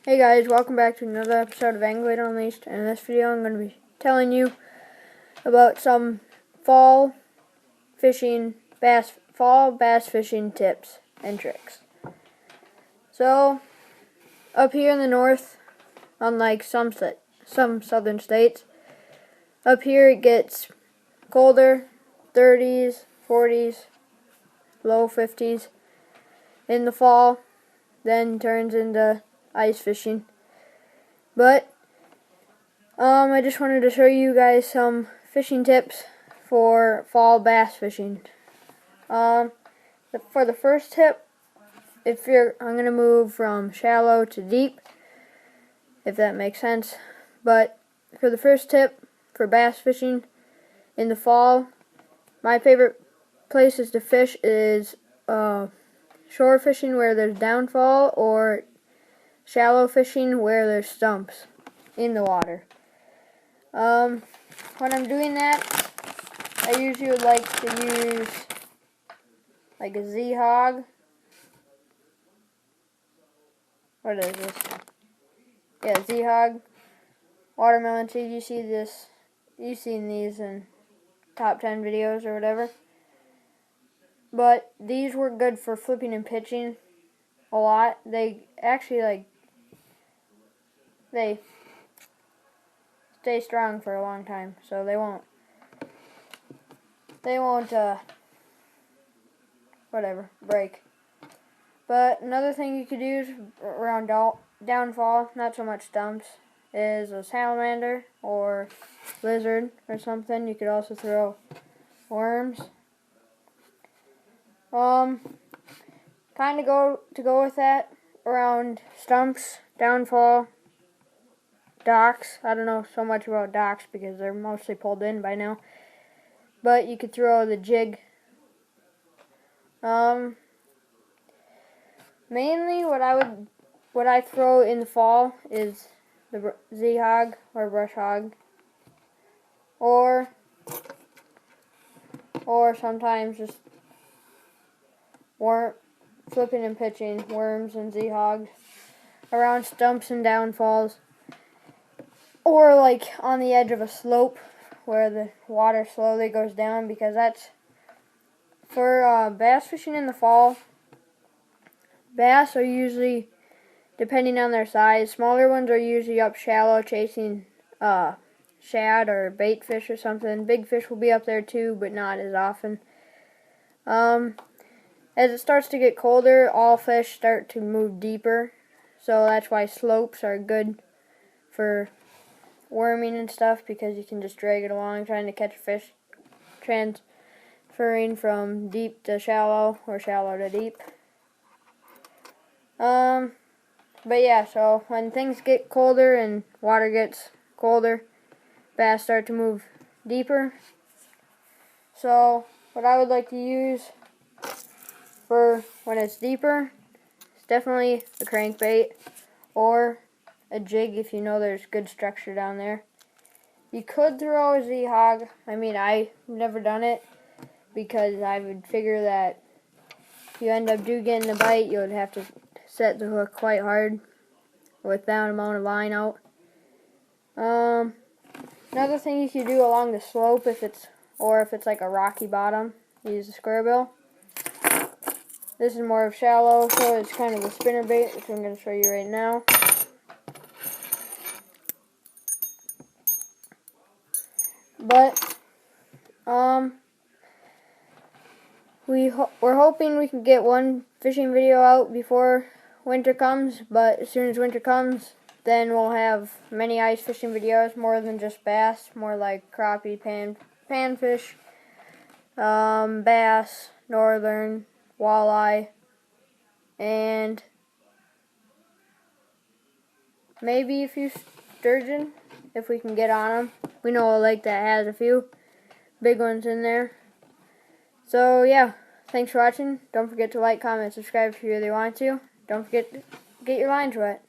Hey guys, welcome back to another episode of Angling Unleashed, and in this video I'm going to be telling you about some fall bass fishing tips and tricks. So, up here in the north, unlike some southern states, up here it gets colder, 30s, 40s, low 50s in the fall, then turns into ice fishing. But I just wanted to show you guys some fishing tips for fall bass fishing. For the first tip, I'm gonna move from shallow to deep, if that makes sense. But for the first tip for bass fishing in the fall, my favorite places to fish is shore fishing where there's downfall, or shallow fishing where there's stumps in the water. When I'm doing that, I usually would like to use like a Z-Hog. What is this? Yeah, Z-Hog. Watermelon seed. You've seen these in top 10 videos or whatever. But these work good for flipping and pitching a lot. They actually they stay strong for a long time, so they won't break. But another thing you could use around downfall, not so much stumps, is a salamander or lizard or something. You could also throw worms. Kind of go with that around stumps, downfall, docks. I don't know so much about docks because they're mostly pulled in by now. But you could throw the jig. Mainly what I throw in the fall is the Z-Hog or brush hog, or sometimes just flipping and pitching worms and Z-Hogs around stumps and downfalls, or like on the edge of a slope where the water slowly goes down, because that's for bass fishing in the fall. Bass are usually, depending on their size, smaller ones are usually up shallow chasing shad or bait fish or something. Big fish will be up there too, but not as often. As it starts to get colder, all fish start to move deeper, so that's why slopes are good for worming and stuff, because you can just drag it along trying to catch a fish transferring from deep to shallow or shallow to deep. But yeah, so when things get colder and water gets colder, bass start to move deeper. So what I would like to use for when it's deeper is definitely a crankbait or a jig if you know there's good structure down there. You could throw a Z-Hog. I mean, I've never done it because I would figure that if you end up getting a bite, you would have to set the hook quite hard with that amount of line out. Another thing you could do along the slope, if it's like a rocky bottom, use a square bill. This is more of shallow, so it's kind of a spinner bait, which I'm going to show you right now. But we're hoping we can get one fishing video out before winter comes. But as soon as winter comes, then we'll have many ice fishing videos, more than just bass, more like crappie, panfish, bass, northern, walleye, and maybe a few sturgeon if we can get on them. We know a lake that has a few big ones in there. So yeah, thanks for watching. Don't forget to like, comment, subscribe if you really want to. Don't forget to get your lines wet.